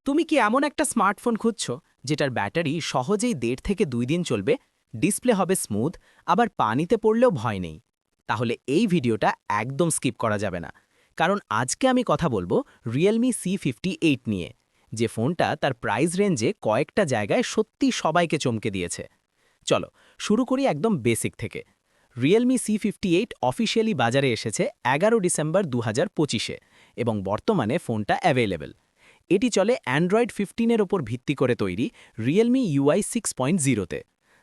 তুমি কি এমন একটা স্মার্টফোন খুঁজছো যেটার ব্যাটারি সহজেই 1.5 থেকে 2 দিন চলবে, ডিসপ্লে হবে স্মুথ, আবার পানিতে পড়লেও ভয় নেই? তাহলে এই ভিডিওটা একদম স্কিপ করা যাবে না, কারণ আজকে আমি কথা বলবো Realme C58 নিয়ে, যে ফোনটা তার প্রাইস রেঞ্জে কয়েকটা জায়গায় সত্যি সবাইকে চমকে দিয়েছে। চলো শুরু করি একদম বেসিক থেকে। Realme C58 অফিসিয়ালি বাজারে এসেছে 11 ডিসেম্বর 2025-এ এবং বর্তমানে ফোনটা অ্যাভেলেবল। এটি চলে অ্যান্ড্রয়েড 15-এর ওপর ভিত্তি করে তৈরি Realme UI 6.0-তে।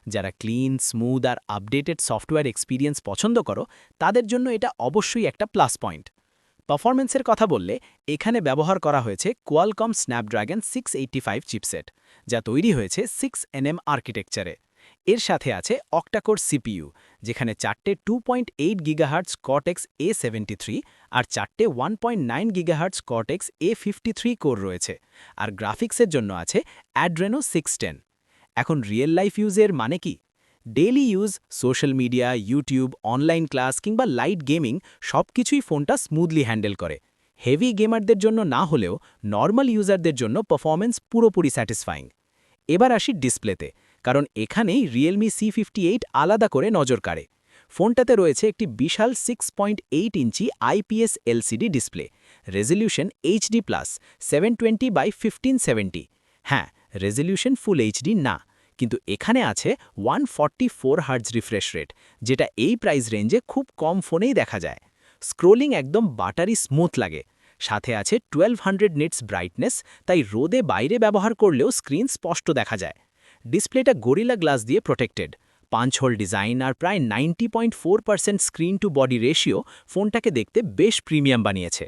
যারা ক্লিন, স্মুথ আর আপডেটেড সফটওয়্যার এক্সপিরিয়েন্স পছন্দ করো, তাদের জন্য এটা অবশ্যই একটা প্লাস পয়েন্ট। পারফরম্যান্সের কথা বললে এখানে ব্যবহার করা হয়েছে কোয়ালকম স্ন্যাপড্রাগন 685 চিপসেট, যা তৈরি হয়েছে 6nm আর্কিটেকচারে। এর সাথে আছে অক্টাকোর সিপিইউ, যেখানে 4টে 2.8 গিগাহার্টজ কর্টেক্স A73 আর 4টে 1.9 গিগাহার্টজ কর্টেক্স A53 কোর রয়েছে, আর গ্রাফিক্সের জন্য আছে অ্যাড্রেনো 610। এখন রিয়েল লাইফ ইউজের মানে কি? Daily use, social media, YouTube, online class কিংবা লাইট গেমিং সবকিছুই ফোনটা স্মুথলি হ্যান্ডেল করে। হেভি গেমারদের জন্য না হলেও নর্মাল ইউজারদের জন্য পারফরম্যান্স পুরোপুরি স্যাটিসফাইং। এবার আসি ডিসপ্লেতে, কারণ এখানেই Realme C58 আলাদা করে নজর কাড়ে। ফোনটাতে রয়েছে একটি বিশাল 6.8 ইঞ্চি IPS LCD display, resolution HD+, 720x1570। হ্যাঁ, রেজলিউশন ফুল এইচডি না, কিন্তু এখানে আছে 144 হার্জ রিফ্রেশ রেট, যেটা এই প্রাইস রেঞ্জে খুব কম ফোনেই দেখা যায়। স্ক্রোলিং একদম বাটারি স্মুথ লাগে। সাথে আছে 1200 নিটস ব্রাইটনেস, তাই রোদে বাইরে ব্যবহার করলেও স্ক্রিন স্পষ্ট দেখা যায়। ডিসপ্লেটা গরিলা গ্লাস দিয়ে প্রোটেক্টেড। পাঞ্চ হোল ডিজাইন আর প্রায় 90.4% স্ক্রিন টু বডি রেশিও ফোনটাকে দেখতে বেশ প্রিমিয়াম বানিয়েছে।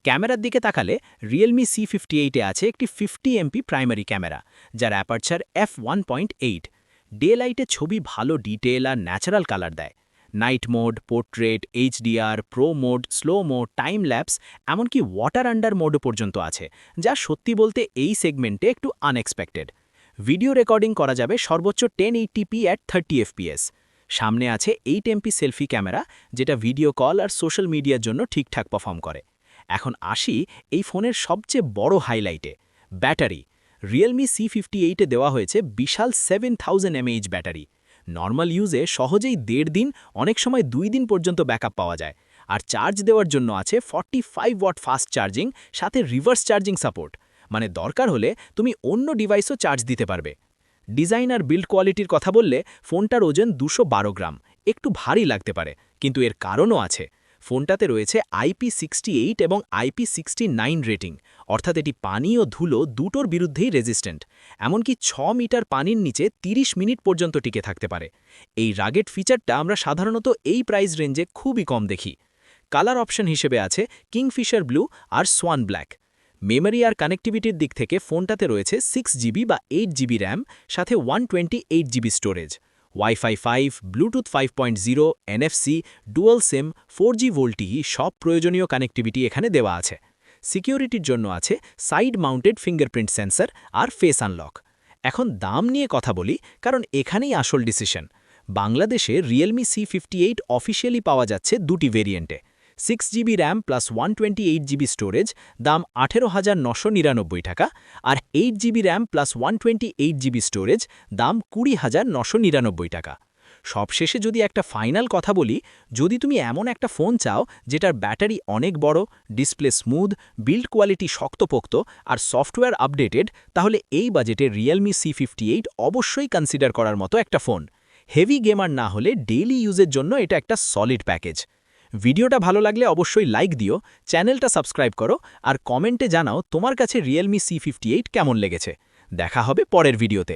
ক্যামেরার দিকে তাকালে Realme C58-এ আছে একটি 50MP প্রাইমারি ক্যামেরা, যার অ্যাপারচার f1.8। ডে লাইটে ছবি ভালো ডিটেল আর ন্যাচারাল কালার দেয়। Night mode, portrait, HDR, pro mode, slow mode, time lapse, এমনকি ওয়াটার আন্ডার মোডও পর্যন্ত আছে, যা সত্যি বলতে এই সেগমেন্টে একটু আনএক্সপেক্টেড। ভিডিও রেকর্ডিং করা যাবে সর্বোচ্চ 1080p at 30 fps। সামনে আছে 8MP সেলফি ক্যামেরা, যেটা ভিডিও কল আর সোশ্যাল মিডিয়ার জন্য ঠিকঠাক পারফর্ম করে। এখন আসি এই ফোনের সবচেয়ে বড় হাইলাইটে, ব্যাটারি। Realme C58-এ দেওয়া হয়েছে বিশাল 7000 mAh ব্যাটারি। নর্মাল ইউজে সহজেই 1.5 দিন, অনেক সময় 2 দিন পর্যন্ত ব্যাকআপ পাওয়া যায়। আর চার্জ দেওয়ার জন্য আছে 45 ওয়াট ফাস্ট চার্জিং, সাথে রিভার্স চার্জিং সাপোর্ট, মানে দরকার হলে তুমি অন্য ডিভাইসও চার্জ দিতে পারবে। ডিজাইন আর বিল্ড কোয়ালিটির কথা বললে ফোনটার ওজন 212 গ্রাম, একটু ভারী লাগতে পারে, কিন্তু এর কারণও আছে। ফোনটাতে রয়েছে IP68 এবং IP69 রেটিং, অর্থাৎ এটি পানি ও ধুলো দুটোর বিরুদ্ধেই রেজিস্ট্যান্ট। এমনকি 6 মিটার পানির নিচে 30 মিনিট পর্যন্ত টিকে থাকতে পারে। এই রাগেড ফিচারটা আমরা সাধারণত এই প্রাইস রেঞ্জে খুবই কম দেখি। কালার অপশন হিসেবে আছে কিংফিশার ব্লু আর সোয়ান ব্ল্যাক। মেমোরি আর কানেক্টিভিটির দিক থেকে ফোনটাতে রয়েছে 6GB বা 8GB র্যাম, সাথে 128GB storage. Wifi 5, Bluetooth 5.0, NFC, dual SIM, 4G VoLTE সব প্রয়োজনীয় কানেক্টিভিটি এখানে দেওয়া আছে। সিকিউরিটির জন্য আছে সাইড মাউন্টেড ফিঙ্গারপ্রিন্ট সেন্সর আর ফেস আনলক। এখন দাম নিয়ে কথা বলি, কারণ এখানেই আসল ডিসিশন। বাংলাদেশে Realme C58 অফিসিয়ালি পাওয়া যাচ্ছে দুটি ভেরিয়েন্টে। 6GB RAM plus 128GB storage, দাম 18,999 টাকা, আর 8GB RAM plus 128GB storage, দাম 20,999 টাকা। সবশেষে যদি একটা ফাইনাল কথা বলি, যদি তুমি এমন একটা ফোন চাও যেটার ব্যাটারি অনেক বড়, ডিসপ্লে স্মুথ, বিল্ড কোয়ালিটি শক্তপোক্ত আর সফটওয়্যার আপডেটেড, তাহলে এই বাজেটে Realme C58 অবশ্যই কনসিডার করার মতো একটা ফোন। হেভি গেমার না হলে ডেইলি ইউজের জন্য এটা একটা সলিড প্যাকেজ। ভিডিওটা ভালো লাগলে অবশ্যই লাইক দিও, চ্যানেলটা সাবস্ক্রাইব করো, আর কমেন্টে জানাও তোমার কাছে Realme C58 কেমন লেগেছে। দেখা হবে পরের ভিডিওতে।